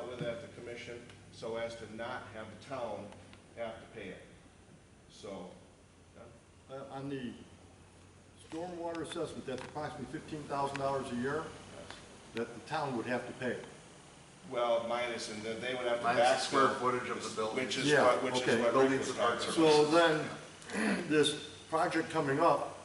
dealt with at the commission so as to not have the town have to pay it. So, On the stormwater assessment, that's approximately $15,000 a year that the town would have to pay. well, minus, and then they would have to Minus the backfill. square footage of the building. Which is Yeah, what, which okay. is what Rick Buildings was and talking parts. about. So then, this project coming up,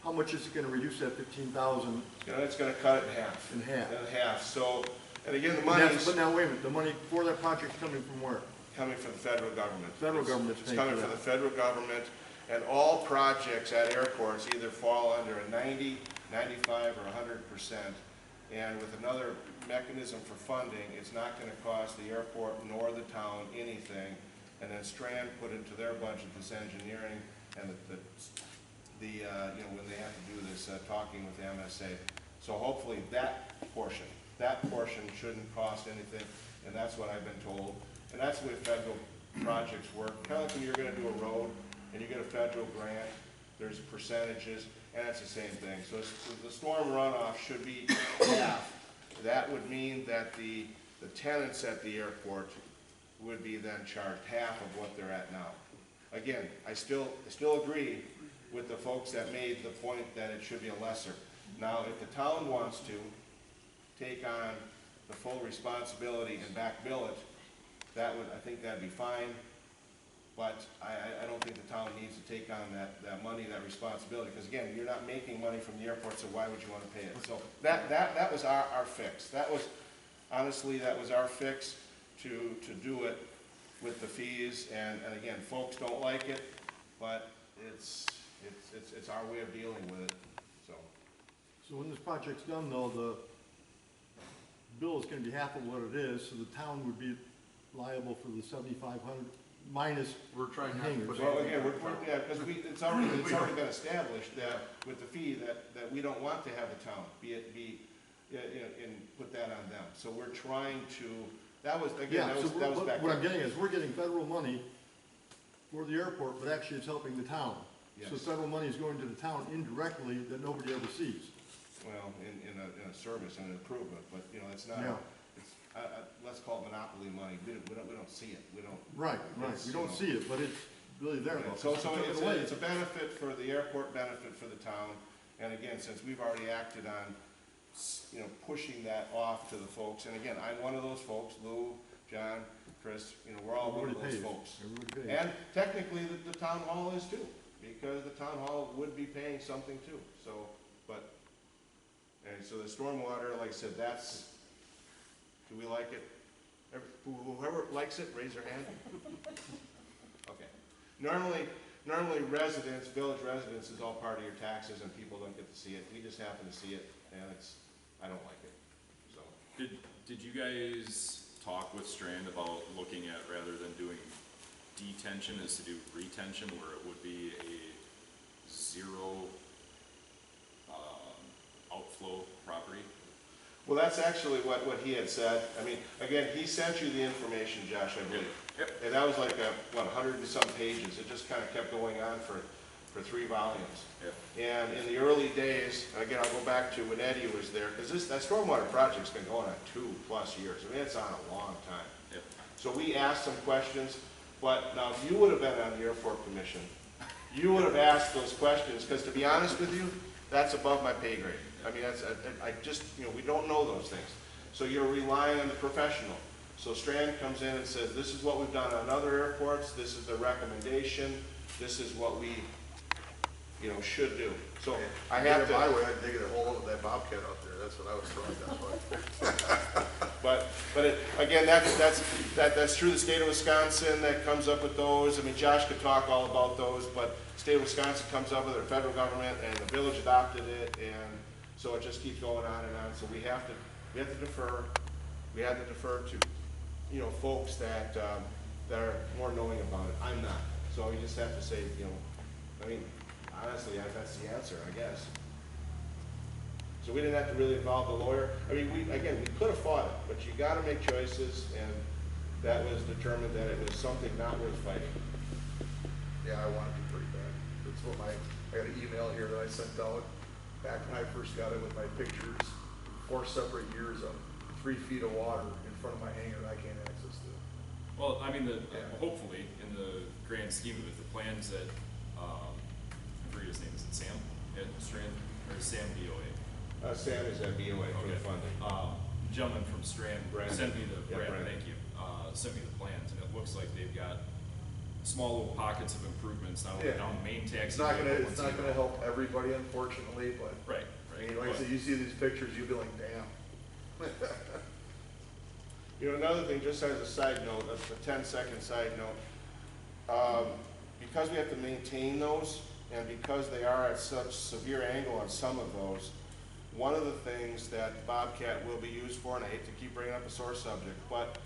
how much is it gonna reduce that 15,000 You know, it's gonna cut it in half. in half? In half, so, and again, the And money's But now, wait a minute, the money for that project's coming from where? coming from the federal government. Federal government's It's paying coming for from that. the federal government, and all projects at airports either fall under a 90, 95, or 100%. And with another mechanism for funding, it's not gonna cost the airport nor the town anything. And then Strand put into their budget this engineering and you know, when they have to do this, talking with the MSA. So hopefully that portion shouldn't cost anything, and that's what I've been told. And that's the way federal projects work. Kind of like when you're gonna do a road and you get a federal grant, there's percentages, and it's the same thing. So the storm runoff should be half. That would mean that the tenants at the airport would be then charged half of what they're at now. Again, I still agree with the folks that made the point that it should be a lesser. Now, if the town wants to take on the full responsibility and back bill it, I think that'd be fine. But I don't think the town needs to take on that money, that responsibility, because again, you're not making money from the airport, so why would you want to pay it? So that was our fix. That was, honestly, that was our fix to do it with the fees, and again, folks don't like it, but it's our way of dealing with it, so. So when this project's done, though, the bill is gonna be half of what it is, so the town would be liable for the 7,500 minus. We're trying not to hangers. put Well, anything. again, yeah, because it's already been established that with the fee that we don't want to have the town and put that on them. So we're trying to, that was, again, Yeah, that so was back what I'm then. getting is, we're getting federal money for the airport, but actually it's helping the town. So Yes. federal money is going to the town indirectly that nobody ever sees. Well, in a service and an improvement, but, you know, it's not, Yeah. it's, let's call it monopoly money. We don't see it. We don't. Right, It's, we you don't know. see it, but it's really there. though. So If you took it away, it's a benefit for the airport, benefit for the town, and again, since we've already acted on, you know, pushing that off to the folks, and again, I'm one of those folks, Lou, John, Chris, you know, we're all one of Everybody those pays. folks. Everybody pays. And technically, the town hall is too, because the town hall would be paying something too, so, but, and so the stormwater, like I said, that's, do we like it? Whoever likes it, raise their hand. Okay. Normally residents, village residents is all part of your taxes and people don't get to see it. We just happen to see it and I don't like it, so. Did you guys talk with Strand about looking at, rather than doing detention, is to do retention, where it would be a zero outflow property? Well, that's actually what he had said. I mean, again, he sent you the information, Josh, I believe. Yep. And that was like, 100 and some pages. It just kind of kept going on for 3 volumes. Yep. And in the early days, again, I'll go back to when Eddie was there, because that stormwater project's been going on 2+ years. I mean, it's on a long time. Yep. So we asked some questions, but now if you would have been on the airport commission, you would have asked those questions, because to be honest with you, that's above my pay grade. I mean, I just, you know, we don't know those things. So you're relying on the professional. So Strand comes in and says, this is what we've done on other airports, this is the recommendation, this is what we, you know, should do. So I have to. My way, I'd dig a hole with that Bobcat out there, that's what I was throwing down. But again, that's true. The state of Wisconsin that comes up with those. I mean, Josh could talk all about those, but the state of Wisconsin comes up with it, the federal government, and the village adopted it, and so it just keeps going on and on. So we have to defer. We have to defer to, you know, folks that are more knowing about it. I'm not. So we just have to say, you know, I mean, honestly, that's the answer, I guess. So we didn't have to really involve the lawyer. I mean, we could have fought it, but you got to make choices, and that was determined that it was something not worth fighting. Yeah, I wanted to pretty bad. That's what I got an email here that I sent out back when I first got it with my pictures, 4 separate years of 3 feet of water in front of my hangar that I can't access to. Well, I mean, Yeah. hopefully, in the grand scheme of it, the plans that, I forget his name, is it Sam at Strand, or Sam BOA? Sam is at BOA for the Okay. funding. Gentleman from Strand Brandon. sent me Yeah, Brandon, Brandon. thank you, sent me the plans, and it looks like they've got small little pockets of improvements, not only Yeah. down the main It's taxi. not but gonna, once it's not you- gonna help everybody unfortunately, but, Right, I right. mean, like I but- said, you see these pictures, you'll be like, damn. You know, another thing, just as a side note, a 10-second side note, because we have to maintain those, and because they are at such severe angle on some of those, one of the things that Bobcat will be used for, and I hate to keep bringing up a sore subject, but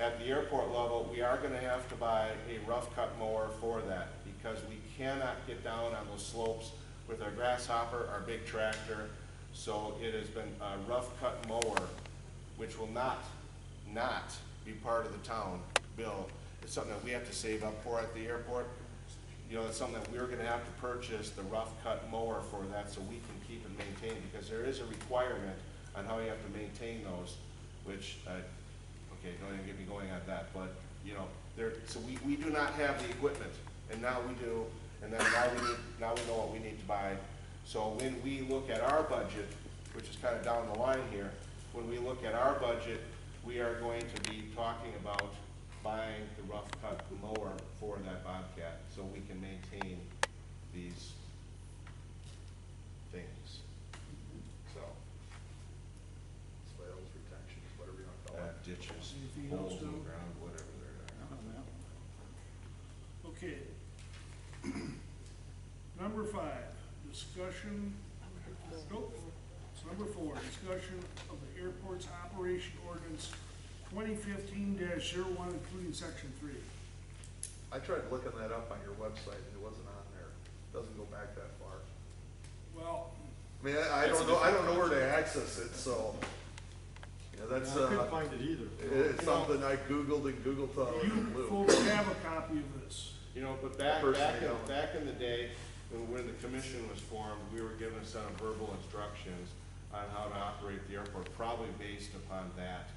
at the airport level, we are gonna have to buy a rough cut mower for that, because we cannot get down on those slopes with our grasshopper, our big tractor. So it has been a rough cut mower, which will not be part of the town bill. It's something that we have to save up for at the airport. You know, it's something that we're gonna have to purchase, the rough cut mower for that, so we can keep it maintained, because there is a requirement on how you have to maintain those, which, okay, don't even get me going on that, but, you know, so we do not have the equipment, and now we do, and then now we know what we need to buy. So when we look at our budget, which is kind of down the line here, when we look at our budget, we are going to be talking about buying the rough cut mower for that Bobcat, so we can maintain these things. So, Swales, retentions, whatever you wanna call it. ditches, Anything else, holes in the Joe? ground, whatever they're. Okay. Number 5, discussion, nope, it's number 4, discussion of the airport's operation ordinance 2015-01, including section 3. I tried looking that up on your website and it wasn't on there. Doesn't go back that far. Well, I mean, I That's don't a know, I different don't know where to access it, so, yeah, that's, I couldn't find it either. it's something I Googled and Googled till I was you blue. folks have a copy of this. You know, but Personally, don't. back in the day, when the commission was formed, we were given a set of verbal instructions on how to operate the airport, probably based upon that.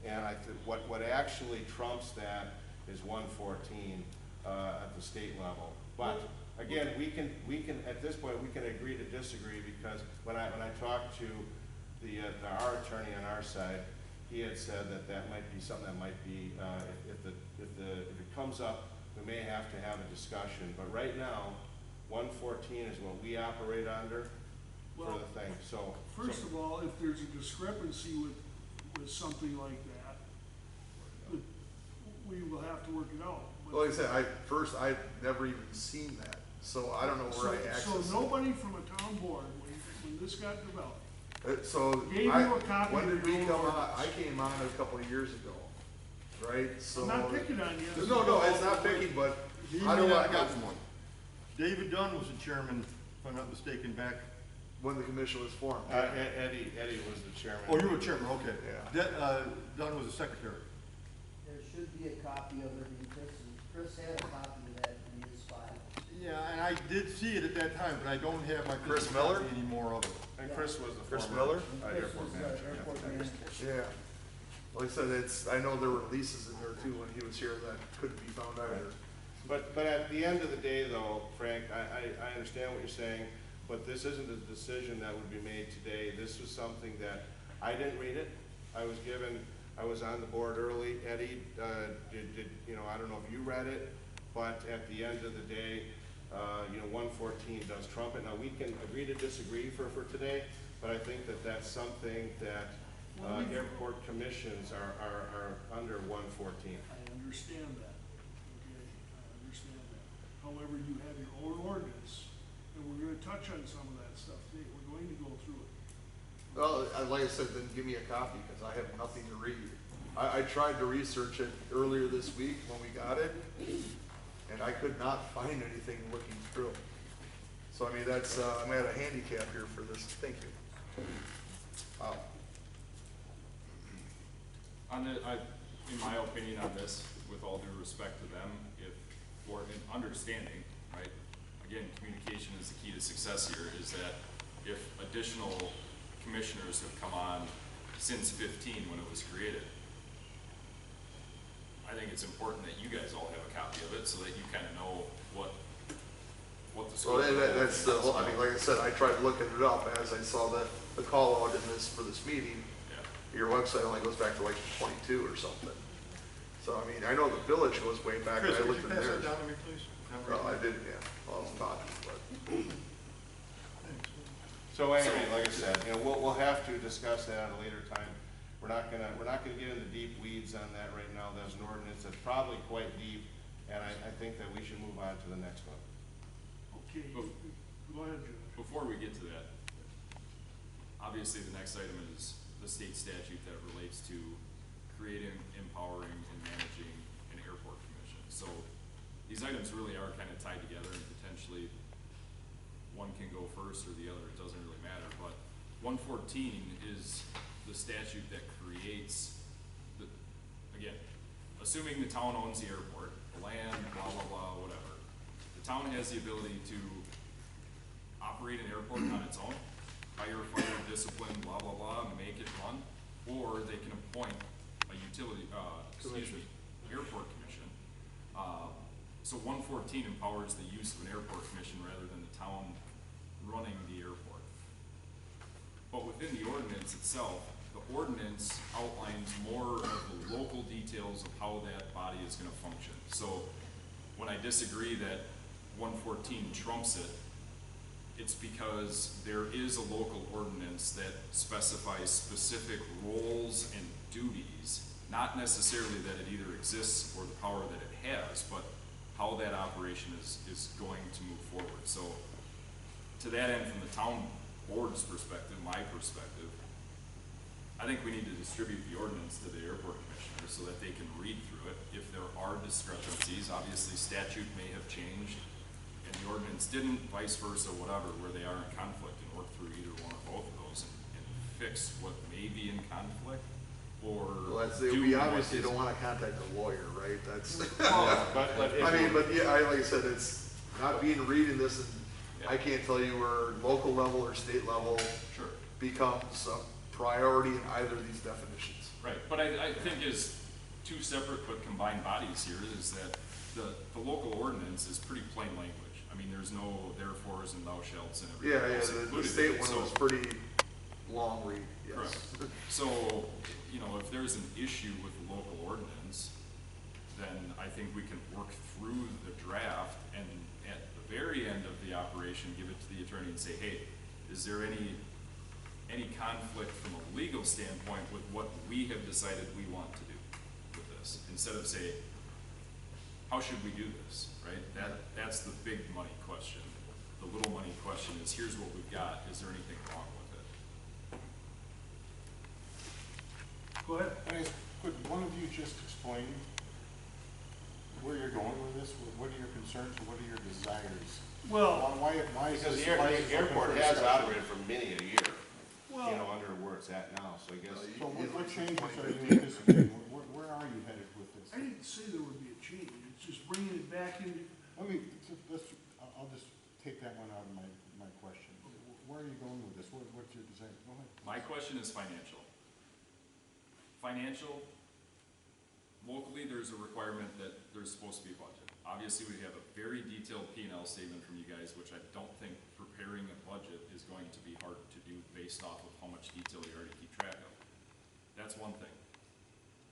And I think what actually trumps that is 114 at the state level. But again, we can at this point we can agree to disagree, because when I talked to our attorney on our side, he had said that might be something that might be if it comes up, we may have to have a discussion. But right now, 114 is what we operate under for Well, the thing. So First of all, if there's a discrepancy with something like that, we will have to work it out. But- Well, like I said, I've never even seen that, so I don't know where I access it. So nobody from a town board, when this got developed, So, Gave you a copy when of did your we own come on? ordinance. I came on a couple of years ago, right? So. I'm not picking on you. No, it's not picking, but The how do email I, I got from one. David Dunn was the chairman, if I'm not mistaken, back, when the commission was formed? Eddie was the chairman. oh, you were chairman, okay. Yeah. Dunn was the secretary. There should be a copy of it in Chris had a copy of that in his file. Yeah, and I did see it at that time, but I don't have my Chris physical Miller? copy anymore of it. And Chris was the Chris former Miller? Chris airport was manager. the airport yeah. manager. Yeah. Like I said, I know there were leases in there too when he was here that couldn't be found either. But at the end of the day though, Frank, I understand what you're saying, but this isn't a decision that would be made today. This was something that, I didn't read it. I was on the board early. Eddie, did, you know, I don't know if you read it, but at the end of the day, you know, 114 does trump it. Now, we can agree to disagree for today, but I think that that's something that airport commissions are under 114. I understand that, okay, I understand that. However, you have your own ordinance, and we're gonna touch on some of that stuff today, we're going to go through it. Well, like I said, then give me a copy, because I have nothing to read. I tried to research it earlier this week when we got it, and I could not find anything looking through. So, I mean, that's, I'm at a handicap here for this, thank you. Wow. In my opinion on this, with all due respect to them, or in understanding, right? Again, communication is the key to success here, is that if additional commissioners have come on since 15 when it was created, it's important that you guys all have a copy of it, so that you kinda know what the. So that's the, whole- I mean, like I said, I tried looking it up as I saw the call out in this, for this meeting. Yeah. Your website only goes back to like 22 or something. So, I mean, I know the village goes way back, Chris, I could looked you in pass there. that down to me, please? Well, I did, yeah, well, it's not, but. So anyway, like I said, you know, we'll have to discuss that at a later time. We're not gonna get into deep weeds on that right now. There's an ordinance that's probably quite deep, and I think that we should move on to the next one. Okay, Bef- go ahead, Judge. Before we get to that, obviously the next item is the state statute that relates to creating, empowering, and managing an airport commission. So these items really are kind of tied together, and potentially one can go first or the other, it doesn't really matter, but 114 is the statute that creates the, again, assuming the town owns the airport, the land, blah, blah, blah, whatever, the town has the ability to operate an airport on its own, hire, fire, discipline, blah, blah, blah, and make it run, or they can appoint a airport commission. So 114 empowers the use of an airport commission rather than the town running the airport. But within the ordinance itself, the ordinance outlines more of the local details of how that body is gonna function. So when I disagree that 114 trumps it, it's because there is a local ordinance that specifies specific roles and duties, not necessarily that it either exists or the power that it has, but how that operation is going to move forward. So to that end, from the town board's perspective, my perspective, I think we need to distribute the ordinance to the airport commissioners so that they can read through it. If there are discrepancies, obviously statute may have changed and the ordinance didn't, vice versa, whatever, where they are in conflict, and work through either one or both of those and fix what may be in conflict, or Well, that's, do we what obviously is- don't wanna contact a lawyer, right? That's, But if I mean, we- but yeah, like I said, it's not being reading this, and I can't tell you where local level or state level Sure. becomes a priority in either of these definitions. Right, but I think as two separate but combined bodies here is that the local ordinance is pretty plain language. I mean, there's no therefores and thou shalts and Yeah, everything yeah, else the included in state it, one so- was pretty long read, yes. Correct. So, you know, if there's an issue with the local ordinance, then I think we can work through the draft and at the very end of the operation, give it to the attorney and say, hey, is there any conflict from a legal standpoint with what we have decided we want to do with this? Instead of say, how should we do this, right? That's the big money question. The little money question is, here's what we've got, is there anything wrong with it? Go ahead. Could one of you just explain where you're going with this? What are your concerns, or what are your desires? Well, Why is Because this? the why is it open airport for has discussion? operated for many a year, well, you know, under where it's at now, so I guess. So what changes are you anticipating? Where are you headed with this? I didn't say there would be a change, it's just bringing it back into, I'll just take that one out of my question. Where are you going with this? What's your desire? Go ahead. My question is financial. Financial, locally, there's a requirement that there's supposed to be a budget. Obviously, we have a very detailed P&L statement from you guys, which I don't think preparing a budget is going to be hard to do based off of how much detail you already keep track of. That's one thing.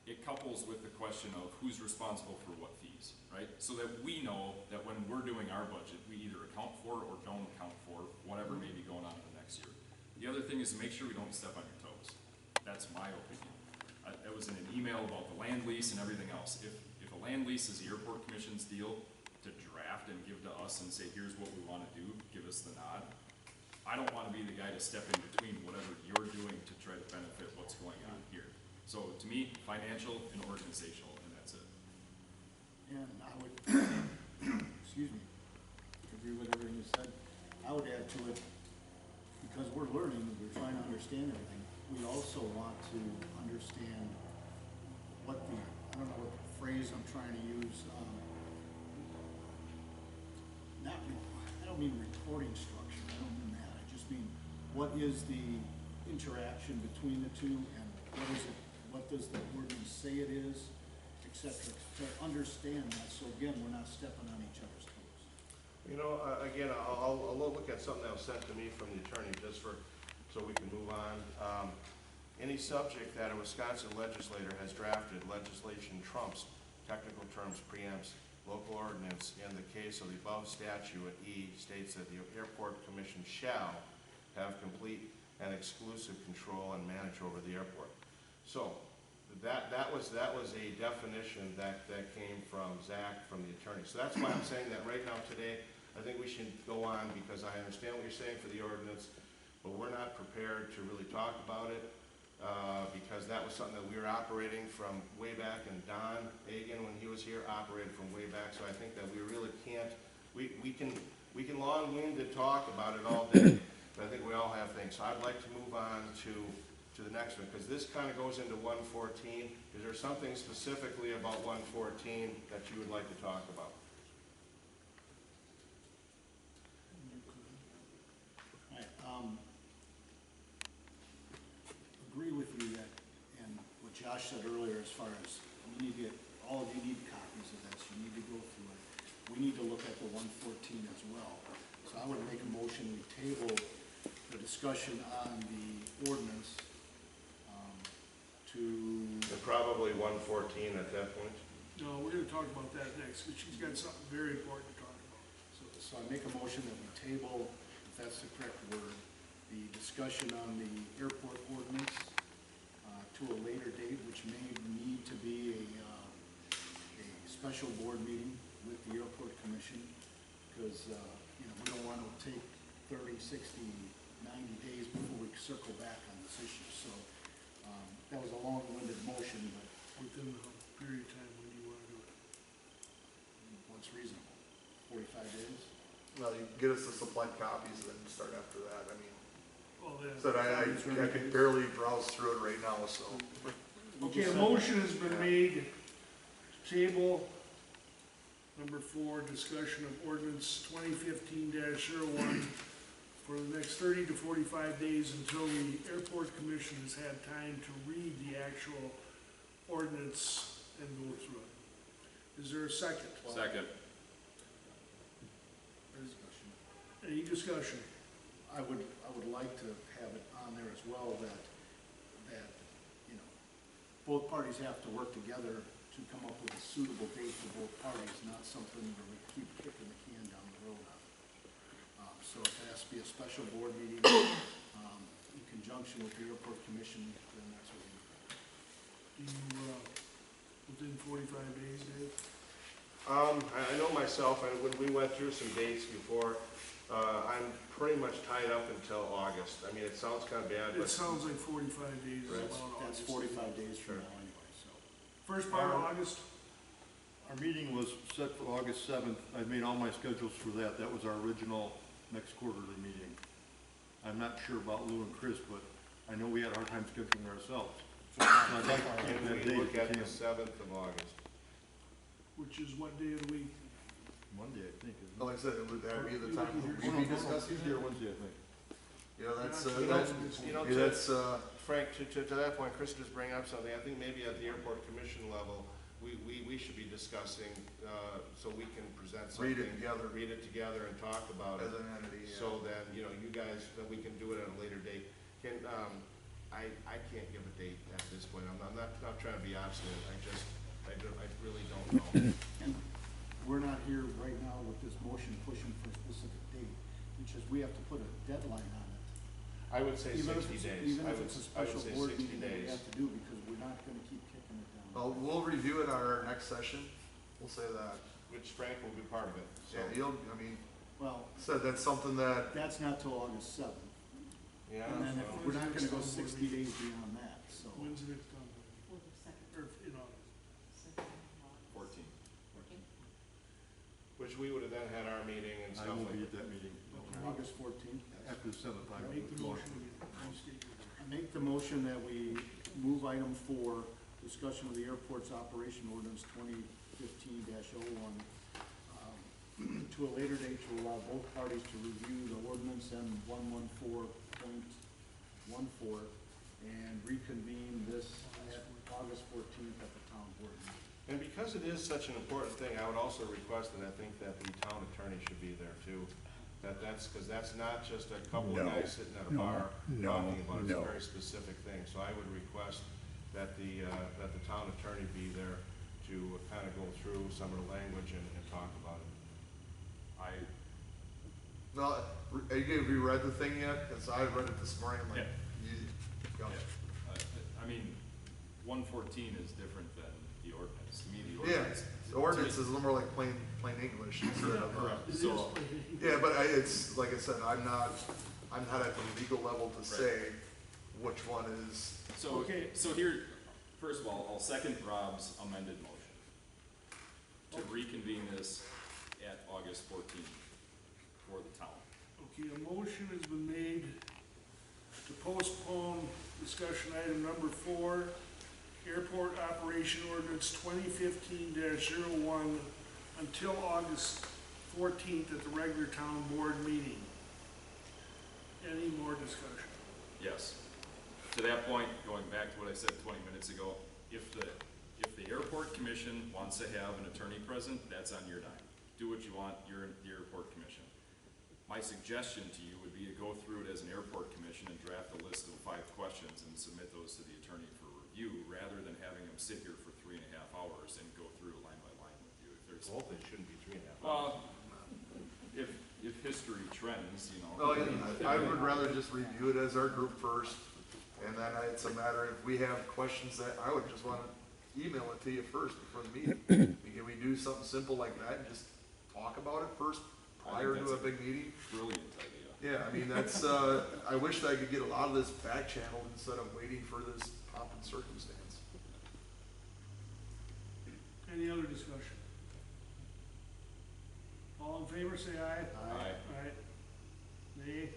It couples with the question of who's responsible for what fees, right? So that we know that when we're doing our budget, we either account for or don't account for whatever may be going on in the next year. The other thing is to make sure we don't step on your toes. That's my opinion. That was in an email about the land lease and everything else. If a land lease is the airport commission's deal to draft and give to us and say, here's what we wanna do, give us the nod, I don't wanna be the guy to step in between whatever you're doing to try to benefit what's going on here. So to me, financial and organizational, and that's it. And I would, excuse me, agree with everything you said. I would add to it, because we're learning, we're trying to understand everything. We also want to understand what the, I don't know what the phrase I'm trying to use, I don't mean reporting structure, I don't mean that. I just mean, what is the interaction between the two, and what is it, what does the ordinance say it is? If cetera, to understand that, so again, we're not stepping on each other's toes. You know, again, I'll look at something that was sent to me from the attorney, just for, so we can move on. Any subject that a Wisconsin legislator has drafted, legislation trumps, technical terms preempts, local ordinance. In the case of the above statute, E states that the airport commission shall have complete and exclusive control and manage over the airport. So, that was a definition that came from Zach, from the attorney. So that's why I'm saying that right now today, I think we should go on, because I understand what you're saying for the ordinance, but we're not prepared to really talk about it, because that was something that we were operating from way back, and Don Agan, when he was here, operated from way back, so I think that we really can't, we can long-winded talk about it all day, but I think we all have things. So I'd like to move on to the next one, because this kind of goes into 114. Is there something specifically about 114 that you would like to talk about? Agree with you that, and what Josh said earlier, as far as, you need to get, all of you need copies of this, you need to go through it. We need to look at the 114 as well. So I would make a motion, we table the discussion on the ordinance, to, And probably 114 at that point. No, we're gonna talk about that next, because she's got something very important to talk about. so I make a motion that we table, if that's the correct word, the discussion on the airport ordinance, to a later date, which may need to be a special board meeting with the airport commission, because, you know, we don't want to take 30, 60, 90 days before we circle back on this issue, so, that was a long-winded motion, but Within the period of time when you wanna do it. what's reasonable, 45 days? Well, you get us the supplied copies and then start after that, I mean, Well, then. said I can barely browse through it right now, so. Okay, a motion has been made, table number 4, discussion of ordinance 2015-01 for the next 30 to 45 days until the airport commission has had time to read the actual ordinance and go through it. Is there a second? Second. Discussion. Any discussion? I would like to have it on there as well that, you know, both parties have to work together to come up with a suitable date for both parties, not something where we keep kicking the can down the road on. So if it has to be a special board meeting, in conjunction with the airport commission, then that's what we do. Do you, within 45 days, Dave? I know myself, when we went through some dates before, I'm pretty much tied up until August. I mean, it sounds kind of bad, It but sounds like 45 days is Right. about That's August. 45 days from now anyway, so. First part of August? Our meeting was set for August 7th. I made all my schedules for that. That was our original next quarterly meeting. I'm not sure about Lou and Chris, but I know we had a hard time scheduling ourselves. So I'd like to keep can that we date look if at we the can. 7th of August? Which is what day of the week? Monday, I think, isn't it? Like I said, would that be the time Oh, we'd no, be no, discussing Tuesday or it? Wednesday, I think. Yeah, that's, You know, yeah, that's, Frank, to that point, Chris just bring up something. I think maybe at the airport commission level, we should be discussing, so we can present something. Read it together. Read it together and talk about it. as an entity, yeah. So then, you know, you guys, then we can do it at a later date. Can, I can't give a date at this point. I'm not trying to be obstinate. I really don't know. And we're not here right now with this motion pushing for a specific date, which is we have to put a deadline on it. I would say Even if 60 it's- days. Even I if would, it's a I would special say board 60 meeting that we days. have to do, because we're not gonna keep kicking it down. Well, we'll review it at our next session, we'll say that. Which Frank will be part of it, so. Yeah, he'll, I mean, Well, said that's something that, that's not till August 7th. Yeah, And then so- if we're not gonna go 60 days beyond that, so. When's the next time? Or in August? 14. Which we would have then had our meeting and I stuff will like be that. at that meeting. August 14th. After the 7th, I Make the will. motion again. Please state your name. I make the motion that we move item 4, discussion of the airport's operation ordinance 2015-01, to a later date to allow both parties to review the ordinance and 114.14 and reconvene this at August 14th at the town board meeting. And because it is such an important thing, I would also request, and I think that the town attorney should be there too. Because that's not just a couple of guys sitting at a bar talking about it, it's a very specific thing. So I would request that the town attorney be there to kind of go through some of the language and talk about it. No, have you read the thing yet? Cause I read it this morning, I'm like, go. I mean, 114 is different than the ordinance. To me, the Yeah, ordinance. the ordinance is a little more like plain English instead of, It is So- plain. yeah, but it's, like I said, I'm not at the legal level to say which one is. So, Okay. so here, first of all, I'll second Rob's amended motion to reconvene this at August 14th for the town. Okay, a motion has been made to postpone discussion item number 4, Airport Operation Ordinance 2015-01 until August 14th at the regular town board meeting. Any more discussion? Yes. To that point, going back to what I said 20 minutes ago, if the airport commission wants to have an attorney present, that's on your dime. Do what you want, you're the airport commission. My suggestion to you would be to go through it as an airport commission and draft a list of 5 questions and submit those to the attorney for review, rather than having him sit here for 3.5 hours and go through line by line with you. If there's, Hopefully it shouldn't be 3.5 hours. if history trends, you know. Oh, yeah, I would rather just review it as our group first, and then it's a matter, if we have questions that, I would just wanna email it to you first before the meeting. Can we do something simple like that and just talk about it first prior to a big meeting? Brilliant idea. Yeah, I mean, that's, I wish that I could get a lot of this back channeled instead of waiting for this pomp and circumstance. Any other discussion? All in favor, say aye. Aye. Aye. Nay?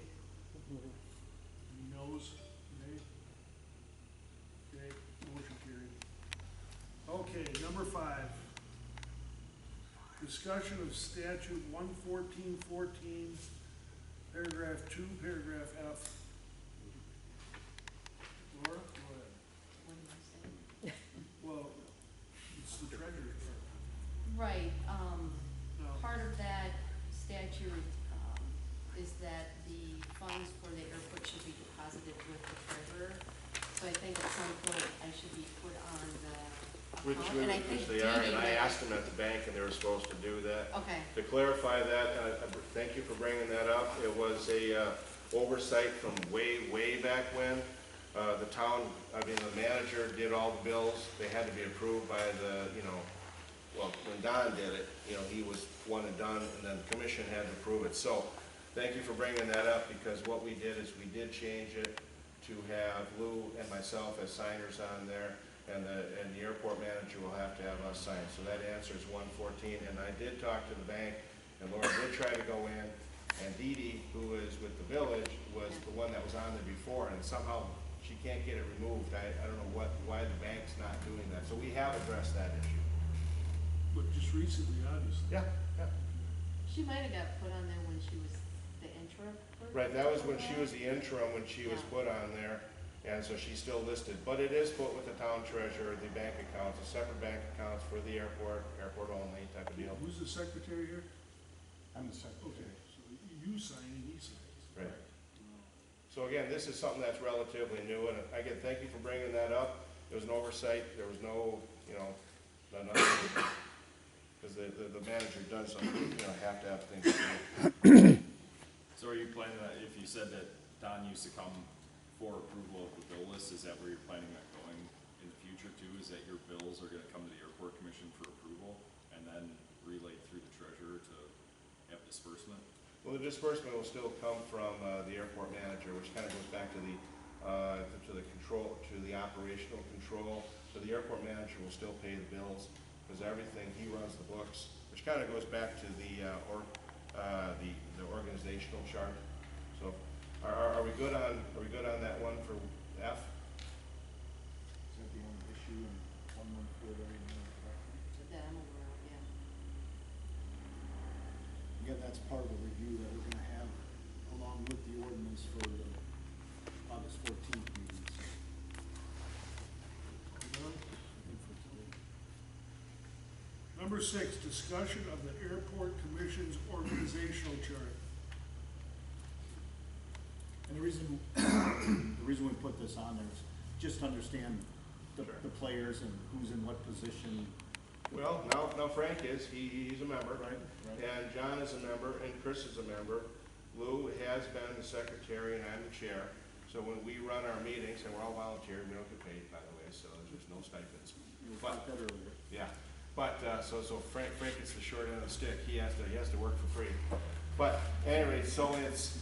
Any noes? Nay? Okay, motion carried. Okay, number 5. Discussion of statute 114.14, paragraph 2, paragraph F. Laura, go ahead. What am I saying? Well, it's the treasurer's part. Right, No. part of that statute, is that the funds for the airport should be deposited with the treasurer. So I think at some point I should be put on the account, and I think Which they are, Dee and Dee I would- asked them at the bank and they were supposed to do that. Okay, To clarify that, thank you for bringing that up. It was a oversight from way back when. The town, I mean, the manager did all the bills. They had to be approved by the, well, when Don did it, he was one and done, and then the commission had to approve it. So, thank you for bringing that up, because what we did is we did change it to have Lou and myself as signers on there, and the airport manager will have to have us sign. So that answers 114, and I did talk to the bank, and Laura did try to go in, and Dee Dee, who is with the village, was the one that was on there before, and somehow she can't get it removed. I don't know why the bank's not doing that. So we have addressed that issue. But just recently, obviously. Yeah. she might have got put on there when she was the interim clerk. Right, that was when she was the interim, when she was Yeah. put on there, and so she's still listed. But it is put with the town treasurer, the bank accounts, a separate bank accounts for the airport only type of deal. Who's the secretary here? I'm the secretary. Okay, so you sign and he signs. Right. So again, this is something that's relatively new, and again, thank you for bringing that up. There was an oversight, there was no, nothing, because the manager does, have to have things. So are you planning that, if you said that Don used to come for approval of the bill list, is that where you're planning on going in the future too? Is that your bills are gonna come to the airport commission for approval and then relayed through the treasurer to have disbursement? Well, the disbursement will still come from the airport manager, which kind of goes back to the control, to the operational control. So the airport manager will still pay the bills, because everything, he runs the books, which kind of goes back to the organizational chart. So, are we good on that one for F? Is that the only issue in 114 that I know about? That I'm aware of, yeah. Again, that's part of the review that we're gonna have along with the ordinance for the August 14th meetings. I think for today. Number 6, discussion of the airport commission's organizational chart. And the reason, the reason we put this on there is just to understand the players and who's in what position. Well, now Frank is, he's a member. Right. And John is a member, and Chris is a member. Lou has been the secretary, and I'm the chair. So when we run our meetings, and we're all volunteer, we don't get paid, by the way, so there's no stipends. You were But- talking that earlier. Yeah, but, so Frank gets the short end of the stick, he has to work for free. But anyway, so it's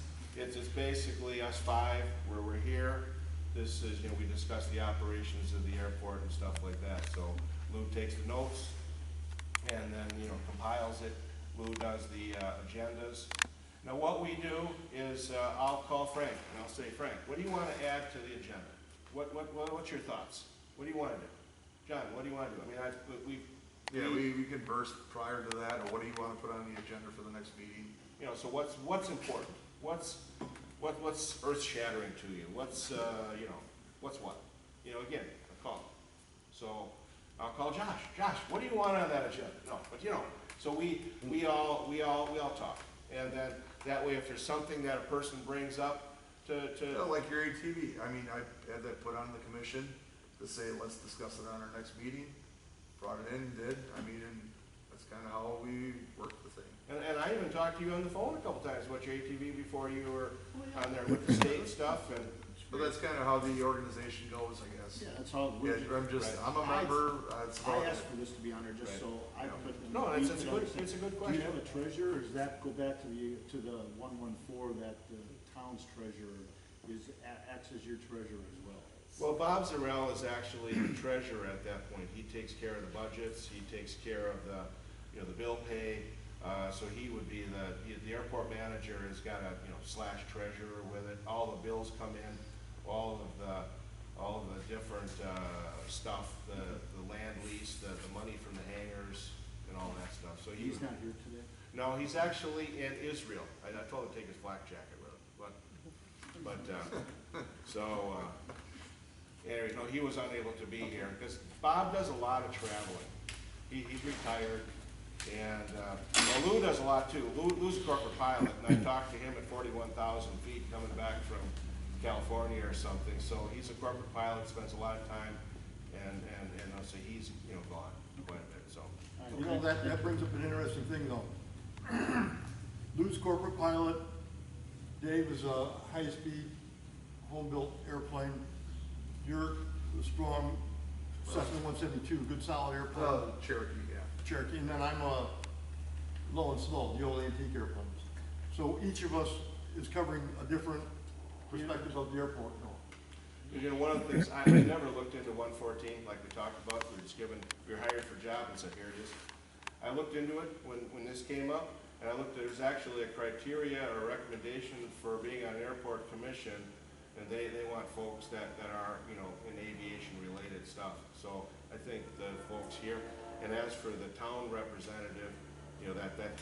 basically us five, where we're here. This is, we discuss the operations of the airport and stuff like that. So Lou takes the notes and then, compiles it. Lou does the agendas. Now what we do is, I'll call Frank and I'll say, Frank, what do you want to add to the agenda? What's your thoughts? What do you want to do? John, what do you want to do? I mean, Yeah, we conversed prior to that, or what do you wanna put on the agenda for the next meeting? so what's important? What's earth shattering to you? What's what? Again, a call. So I'll call Josh. Josh, what do you want on that agenda? No, but so we all talk. And then that way, if there's something that a person brings up Like your ATV, I mean, I had that put on the commission to say, let's discuss it on our next meeting. Brought it in, did, and that's kinda how we worked the thing. and I even talked to you on the phone a couple times about your ATV before you were on there with the state stuff and. But that's kinda how the organization goes, I guess. Yeah, that's how. Yeah, I'm a member, that's I about asked it. for this to be on there just so I could. No, it's a good Do you question. have a treasurer, or does that go back to the 114 that the town's treasurer acts as your treasurer as well? Well, Bob Zarell is actually the treasurer at that point. He takes care of the budgets, he takes care of the bill pay. So he would be the airport manager has got a, slash treasurer with it. All the bills come in, all of the different, stuff, the land lease, the money from the hangars and all that stuff. So He's not here today? No, he's actually in Israel. I told him to take his flak jacket with him, anyway, no, he was unable to be here, because Bob does a lot of traveling. He's retired, and, Lou does a lot too. Lou's a corporate pilot, and I talked to him at 41,000 feet coming back from California or something, so he's a corporate pilot, spends a lot of time, and so he's, gone quite a bit, so. That brings up an interesting thing though. Lou's corporate pilot, Dave is a high-speed, home-built airplane. You're a strong Cessna 172, good solid airplane. Cherokee, yeah. Cherokee, and then I'm a low and slow, the old antique airplanes. So each of us is covering a different perspective of the airport. One of the things, I never looked into 114 like we talked about. We were hired for a job and said, here it is. I looked into it when this came up, and I looked, there's actually a criteria or a recommendation for being on an airport commission, and they want folks that are, in aviation related stuff. So I think the folks here, and as for the town representative,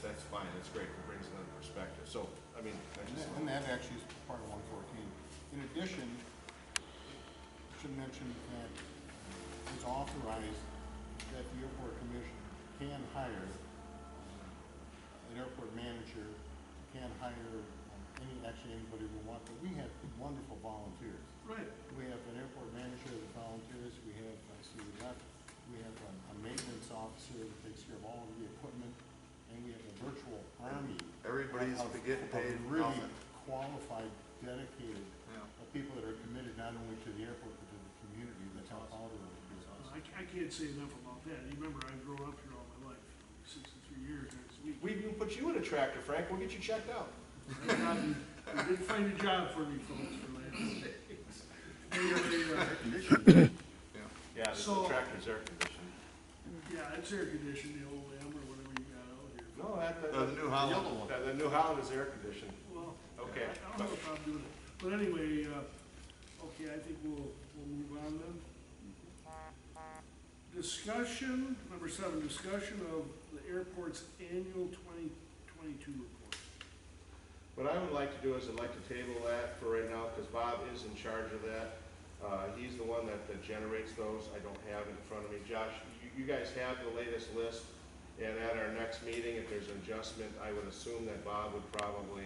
that's fine, that's great, it brings another perspective. So, And that actually is part of 114. In addition, I should mention that it's authorized that the airport commission can hire an airport manager, can hire anybody we want, but we have wonderful volunteers. Right. We have an airport manager that volunteers, we have, we have a maintenance officer that takes care of all of the equipment, and we have a virtual army. Everybody's of- getting paid of really nothing. qualified, dedicated, Yeah. people that are committed not only to the airport, but to the community that's all out of the business. I can't say enough about that. You remember, I've grown up here all my life, 63 years next week. we can put you in a tractor, Frank, we'll get you checked out. You didn't find a job for me, folks, for that. Condition. Yeah, the So- tractor's air conditioned. Yeah, it's air conditioned, the old M or whatever you got out here. No, The New Holland. The New Holland is air conditioned. Well, Okay. I don't have a problem doing it. But anyway, okay, I think we'll move on then. Discussion, number 7, discussion of the airport's annual 2022 report. What I would like to do is I'd like to table that for right now, because Bob is in charge of that. He's the one that generates those. I don't have it in front of me. Josh, you guys have the latest list And at our next meeting, if there's an adjustment, I would assume that Bob would probably,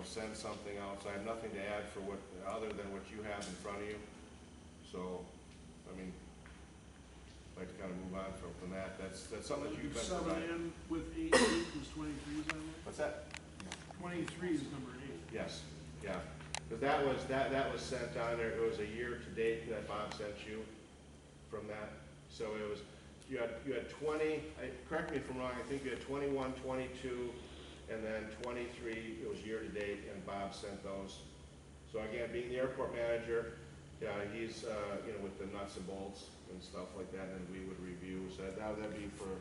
send something out. So I have nothing to add for what, other than what you have in front of you. So, I mean, I'd like to kind of move on from that. That's something that you've been Seven providing. in with eight was 23, is that right? What's that? 23 is number eight. Yes, yeah. Because that was sent on there, it was a year to date that Bob sent you from that. So it was, you had 20, correct me if I'm wrong, I think you had 21, 22, and then 23, it was year to date, and Bob sent those. So again, being the airport manager, yeah, he's, with the nuts and bolts and stuff like that, and we would review, so that'd be for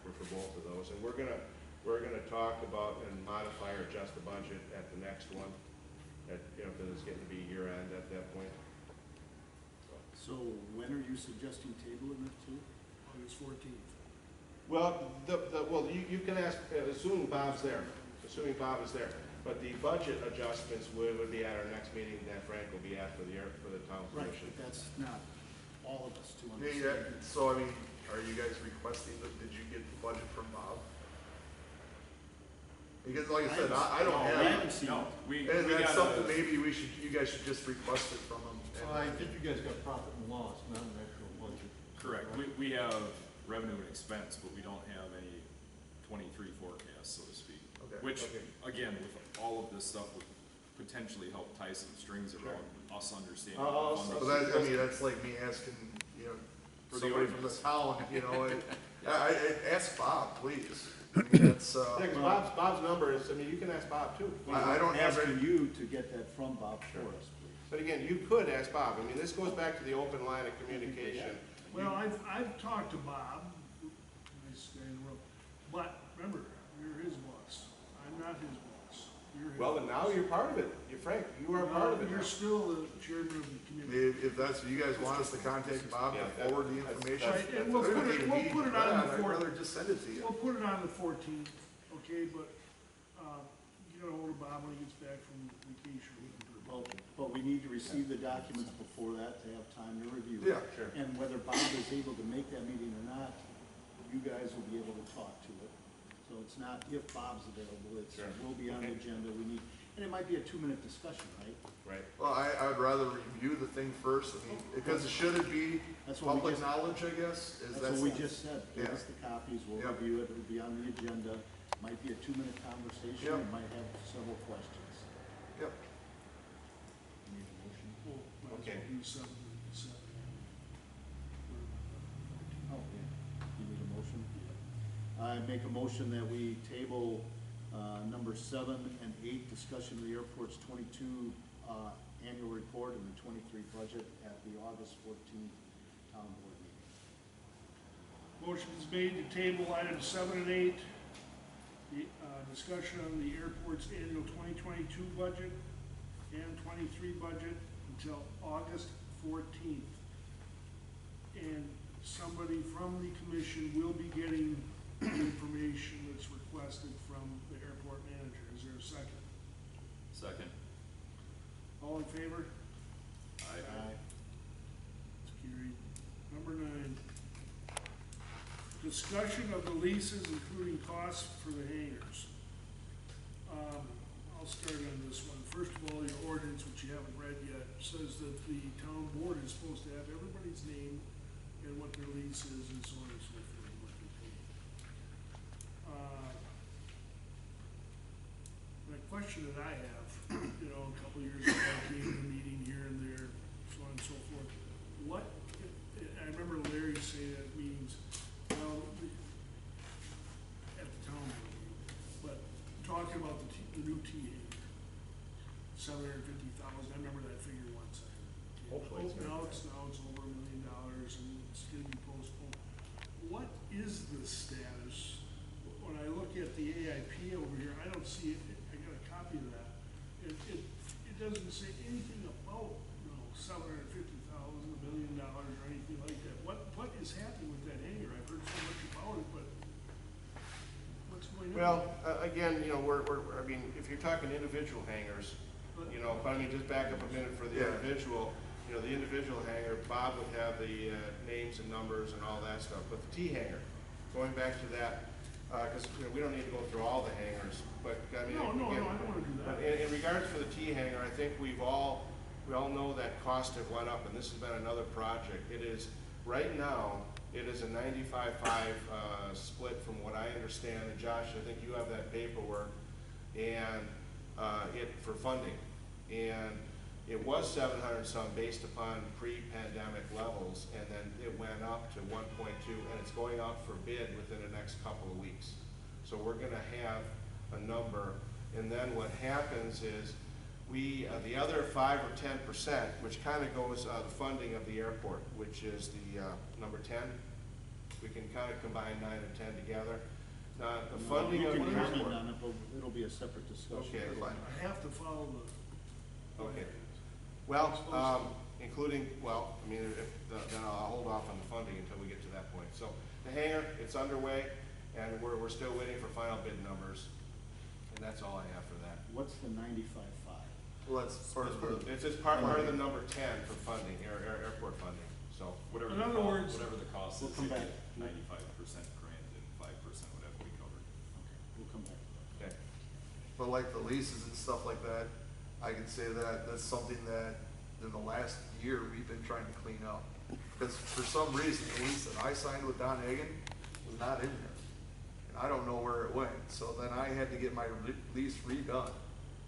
both of those. And we're gonna talk about and modify or adjust the budget at the next one, because it's getting to be year end at that point. So when are you suggesting tabling it to? August 14th. Well, you can ask, assuming Bob is there, but the budget adjustments would be at our next meeting that Frank will be at for the town Right, commission. but that's not all of us to Yeah, understand. so I mean, are you guys requesting, did you get the budget from Bob? Because like I said, I don't I have, haven't seen No, it. we and that's got something a, maybe you guys should just request it from him. So I think you guys got profit and loss, not an actual budget. correct, we have revenue and expense, but we don't have any 23 forecast, so to speak. Okay, Which, okay. again, with all of this stuff would potentially help tie some strings around us understanding. Oh, the So funding. that's like me asking, For the somebody from the ordinance. town, I ask Bob, please. I mean, that's, Yeah, 'cause Bob's number is, you can ask Bob too. I don't have Asking any, you to get that from Bob for us, please. But again, you could ask Bob. This goes back to the open line of communication. Well, I've talked to Bob, nice guy in the world, but remember, you're his boss. I'm not his boss. You're his Well, then now boss. you're part of it. Frank, you are part of it You're now. still the chairman of the committee. if that's, you guys want us to contact Bob Yeah, to forward the that's- information. Right, and we'll we don't put it- need a we'll meeting put it for on that. the I'd fourth. rather just send it to you. We'll put it on the 14th, okay, but, get a hold of Bob when he gets back from vacation. Well, but we need to receive the documents before that to have time to review. it. Yeah, Sure. And whether Bob is able to make that meeting or not, you guys will be able to talk to it. So it's not if Bob's available, it's, Sure. will be on the Okay. agenda, we need, and it might be a 2-minute discussion, right? Right. well, I would rather review the thing first, because should it be That's what we public just, knowledge, I guess? that's what we just said, give Yeah. us the copies, we'll Yep. review it, it'll be on the agenda. Might be a 2-minute conversation, Yep. we might have several questions. Yep. Need a motion? Well, might as Okay. well do something. Oh, yeah, you need a motion? I make a motion that we table, number 7 and 8, discussion of the airport's 22, annual report and the 23 budget at the August 14th town board meeting. Motion is made to table items 7 and 8, the, discussion on the airport's annual 2022 budget and 23 budget until August 14th. And somebody from the commission will be getting the information that's requested from the airport manager. Is there a second? Second. All in favor? Aye. It's carried. Number 9, discussion of the leases, including costs for the hangars. I'll start on this one. First of all, your ordinance, which you haven't read yet, says that the town board is supposed to have everybody's name and what their lease is and so on and so forth, and what they pay. The question that I have, a couple of years ago, I came to a meeting here and there, so on and so forth. I remember Larry saying at meetings, at the town meeting, but talking about the new TA, 750,000, I remember that figure once. Hopefully it's Now it's over $1 million and it's gonna be postponed. What is the status? When I look at the AIP over here, I don't see it, I got a copy of that. It doesn't say anything about, 750,000, $1 million or anything like that. What is happening with that hangar? I've heard so much about it, but what's going on? Well, again, if you're talking individual hangars, just back up a minute for the Yeah. individual, the individual hangar, Bob would have the names and numbers and all that stuff, but the T hangar, going back to that, because, you know, we don't need to go through all the hangars, but, I mean. No, again, I don't wanna do that. but in regards for the T hangar, I think we all know that costs have went up, and this has been another project. It is, right now, it is a 95-5 split from what I understand, and Josh, I think you have that paperwork, and for funding. And it was 700 some based upon pre-pandemic levels, and then it went up to 1.2, and it's going out for bid within the next couple of weeks. So we're gonna have a number, and then what happens is, the other 5 or 10%, which kind of goes, the funding of the airport, which is the number 10, we can kind of combine 9 and 10 together. Now, the funding You of can the comment airport. on it, but it'll be a separate discussion. Okay, fine. I have to follow the. Okay. Well, including, well, I mean, then I'll hold off on the funding until we get to that point. So the hangar, it's underway, and we're still waiting for final bid numbers, and that's all I have for that. What's the 95.5? Well, that's part of the, It's part of the number 10 for funding, airport funding, so. Whatever In the other cost, words- whatever the cost We'll is, come they back. get 95% grant and 5% would have to be covered. Okay, we'll come back to that. Okay. but like the leases and stuff like that, I can say that that's something that in the last year, we've been trying to clean up. Because for some reason, the lease that I signed with Don Hagan was not in there. And I don't know where it went, so then I had to get my lease redone.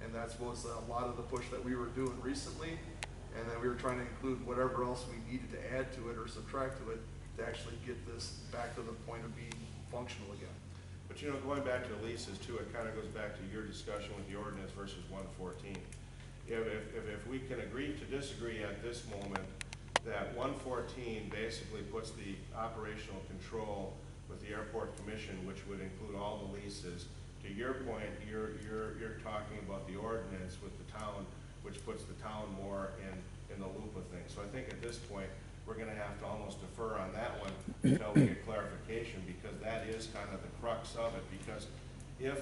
And that was a lot of the push that we were doing recently. And then we were trying to include whatever else we needed to add to it or subtract to it to actually get this back to the point of being functional again. But you know, going back to the leases too, it kind of goes back to your discussion with the ordinance versus 114. If we can agree to disagree at this moment, that 114 basically puts the operational control with the airport commission, which would include all the leases. To your point, you're talking about the ordinance with the town, which puts the town more in the loop of things. So I think at this point, we're gonna have to almost defer on that one until we get clarification, because that is kind of the crux of it. Because if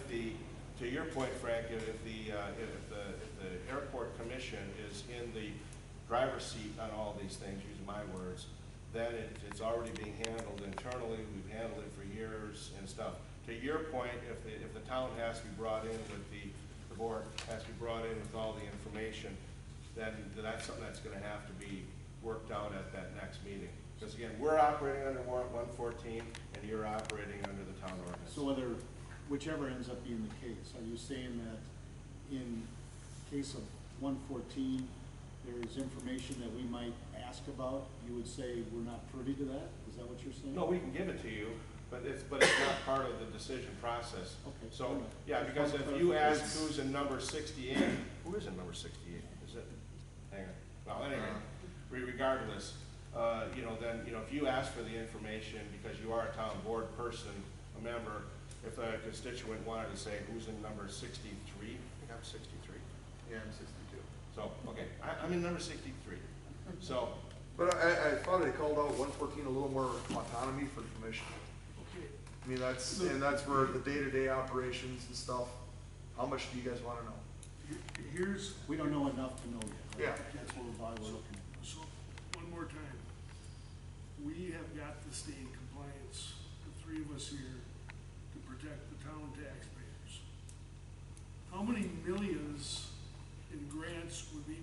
to your point, Frank, if the airport commission is in the driver's seat on all these things, using my words, then it's already being handled internally. We've handled it for years and stuff. To your point, if the town has to be brought in with the board has to be brought in with all the information, then that's something that's gonna have to be worked out at that next meeting. Because again, we're operating under warrant 114, and you're operating under the town ordinance. So whichever ends up being the case, are you saying that in case of 114, there is information that we might ask about, you would say we're not privy to that? Is that what you're saying? No, we can give it to you, but it's not part of the decision process. Okay. So, yeah, because if you ask who's in number 68, who is in number 68? Is it, hang on, well, anyway, regardless, then, if you ask for the information, because you are a town board person, a member, if a constituent wanted to say who's in number 63, I think I'm 63. Yeah, I'm 62. So, okay, I'm in number 63. So, But I thought it called out 114 a little more autonomy for the commission. Okay, I mean, that's where the day-to-day operations and stuff, how much do you guys wanna know? here's, We don't know enough to know yet. Yeah. That's what we're looking at. so, one more time. We have got to stay in compliance, the three of us here, to protect the town taxpayers. How many millions in grants would we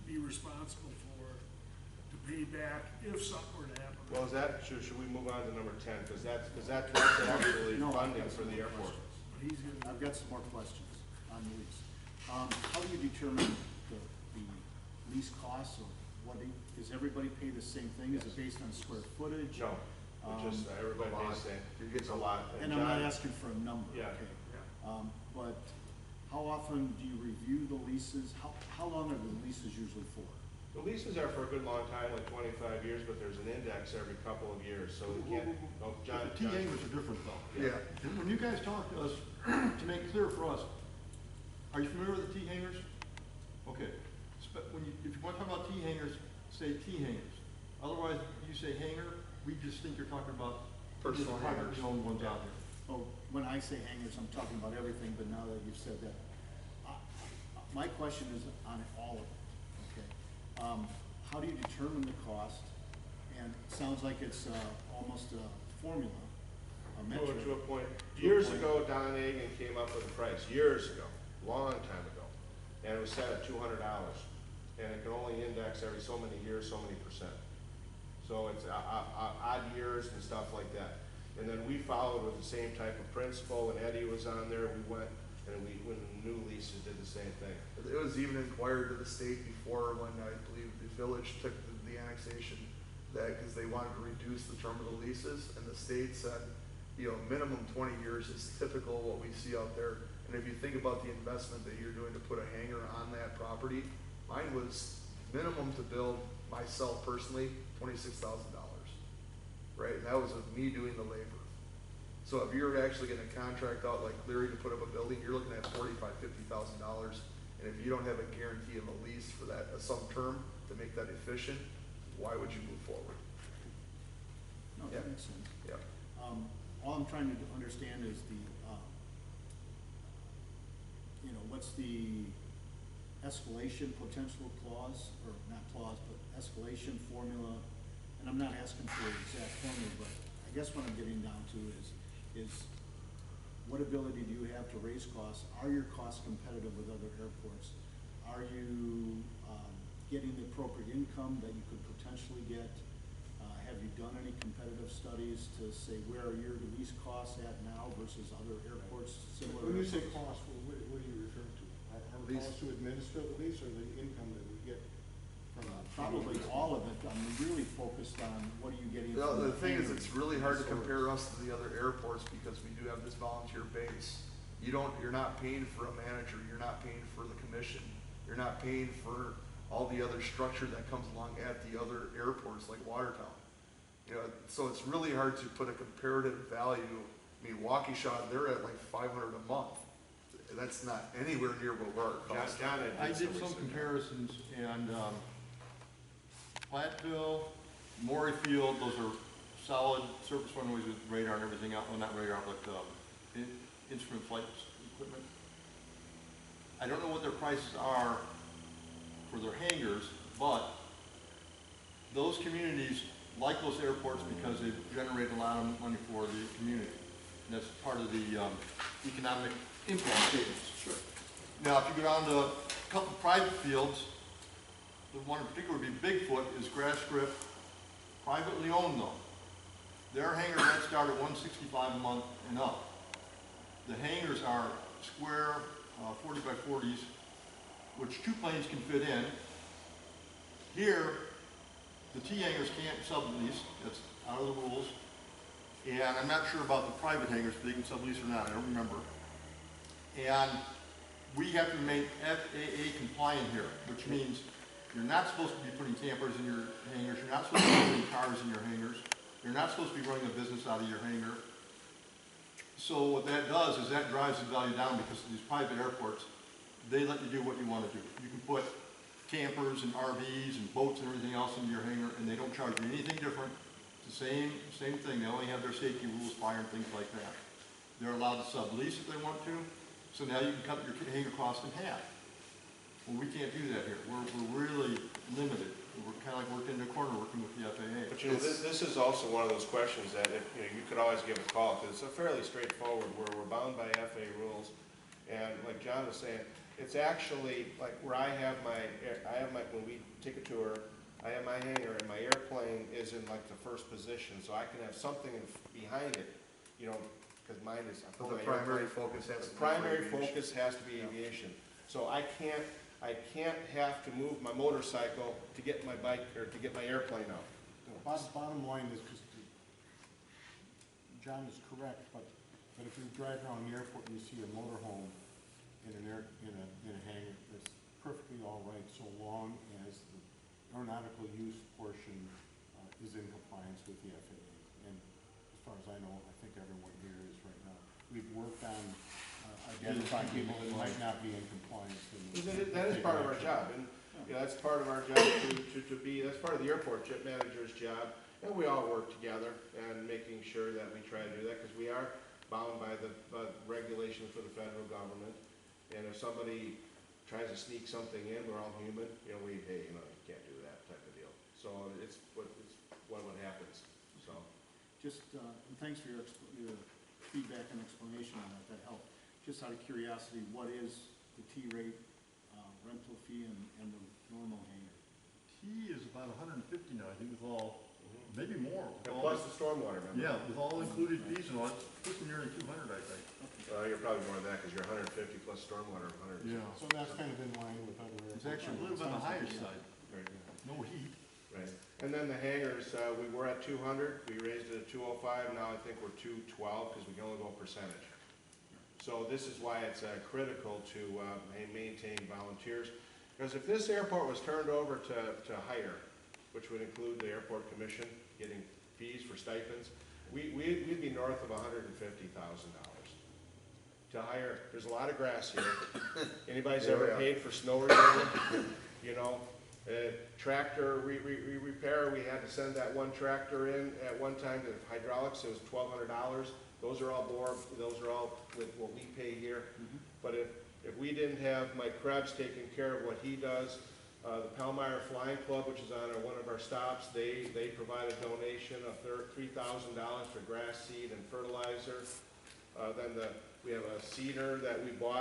be responsible for to pay back if something were to happen? well, should we move on to number 10? Because that's actually No, funding I've got for some the more airport. questions. He's gonna. I've got some more questions on the lease. How do you determine the lease costs, or is everybody pay the same thing? Is it based on square footage? No, it's just, everybody a lot. pays the same. You get It's a lot. And I'm not John- asking for a number, Yeah. okay? But how often do you review the leases? How long are the leases usually for? The leases are for a good long time, like 25 years, but there's an index every couple of years, so we can't, oh, John. The T hangars are different though. Yeah. And when you guys talk to us, to make clear for us, are you familiar with the T hangars? Okay, if you want to talk about T hangars, say T hangars. Otherwise, you say hangar, we just think you're talking about Personal hangars. privately owned ones out there. Oh, when I say hangars, I'm talking about everything, but now that you've said that, my question is on all of it, okay? How do you determine the cost? And it sounds like it's almost a formula. or mention To it. a point, years ago, Don Egan came up with a price, years ago, long time ago, and it was set at $200, and it can only index every so many years, so many percent. So it's odd years and stuff like that. And then we followed with the same type of principle, and Eddie was on there, we went, and when the new leases did the same thing. It was even inquired to the state before when I believe the village took the annexation, that, because they wanted to reduce the term of the leases, and the state said, you know, minimum 20 years is typical what we see out there. And if you think about the investment that you're doing to put a hangar on that property, mine was minimum to build myself personally, $26,000, right? And that was with me doing the labor. So if you're actually gonna contract out like Cleary to put up a building, you're looking at $45,000-$50,000. And if you don't have a guarantee of a lease for that, some term to make that efficient, why would you move forward? No, Yeah. that makes sense. Yeah. All I'm trying to understand is the, you know, what's the escalation potential clause, or not clause, but escalation formula? And I'm not asking for an exact formula, but I guess what I'm getting down to is what ability do you have to raise costs? Are your costs competitive with other airports? Are you, getting the appropriate income that you could potentially get? Have you done any competitive studies to say where are your lease costs at now versus other airports similar? When you say airports? cost, what do you refer to? Our Lease. cost to administer the lease, or the income that we get from? Probably all of it. I'm really focused on what are you getting Well, from the thing is, hangar it's really hard to source. compare us to the other airports because we do have this volunteer base. You're not paying for a manager, you're not paying for the commission, you're not paying for all the other structure that comes along at the other airports like Watertown. You know, so it's really hard to put a comparative value. I mean, Waukesha, they're at like $500 a month. That's not anywhere near what our costs. John had I did some research. comparisons, and, Platteville, Maury Field, those are solid surface runways with radar and everything else, well, not radar, but, instrument flight equipment. I don't know what their prices are for their hangars, but those communities like those airports because they generate a lot of money for the community. And that's part of the, economic impact statements. Sure. Now, if you go down to a couple private fields, the one in particular would be Bigfoot, is Grass Grip, privately owned though. Their hangar rent start at $165 a month and up. The hangars are square 40 by 40s, which 2 planes can fit in. Here, the T hangars can't sublease, that's out of the rules. And I'm not sure about the private hangars, if they can sublease or not, I don't remember. And we have to remain FAA compliant here, which means you're not supposed to be putting campers in your hangars, you're not supposed to be putting cars in your hangars, you're not supposed to be running a business out of your hangar. So what that does is that drives the value down because these private airports, they let you do what you want to do. You can put campers and RVs and boats and everything else in your hangar, and they don't charge you anything different. It's the same thing. They only have their safety rules, fire and things like that. They're allowed to sublease if they want to. So now you can cut your hangar cost in half. Well, we can't do that here. We're really limited. We're kind of like working in the corner, working with the FAA. But you know, this is also one of those questions that if, you know, you could always give a call, because it's a fairly straightforward, where we're bound by FAA rules. And like John was saying, it's actually like where I have my, when we take a tour, I have my hangar and my airplane is in like the first position, so I can have something behind it, you know, because mine is. So the primary focus has to be Primary aviation. focus has to be aviation. So I can't have to move my motorcycle to get my bike or to get my airplane out. Bottom line is, just, John is correct, but if you drive around the airport and you see a motorhome in a hangar, that's perfectly all right, so long as the aeronautical use portion is in compliance with the FAA. And as far as I know, I think everyone here is right now. We've worked on identifying people that might not be in compliance. That is part of our job, and you know, that's part of our job to be, that's part of the airport jet manager's job. And we all work together and making sure that we try to do that, because we are bound by the regulations for the federal government. And if somebody tries to sneak something in, we're all human, you know, you can't do that type of deal. So it's what happens, so. just, and thanks for your feedback and explanation on that, that helped. Just out of curiosity, what is the T-rate, rental fee and the normal hangar? T is about 150 now, I think, with all, maybe more. with And all- plus the stormwater, remember? Yeah, with all included fees and all, it's pushing nearly 200, I think. You're probably more than that, because you're 150 plus stormwater, 100. So that's kind of in line with other airports. It's actually a little bit on the higher side, Right. no heat. Right. And then the hangars, we were at 200, we raised it to 205, now I think we're 212, because we can only go percentage. So this is why it's critical to maintain volunteers. Because if this airport was turned over to hire, which would include the airport commission getting fees for stipends, we'd be north of $150,000. To hire, there's a lot of grass here. Anybody's ever paid for snow removal? You know, tractor repair, we had to send that one tractor in at one time to hydraulics, it was $1,200. Those are all with what we pay here. But if we didn't have Mike Krebs taking care of what he does, the Palmyra Flying Club, which is on one of our stops, they provide a donation of $3,000 for grass seed and fertilizer. Then we have a seeder that we bought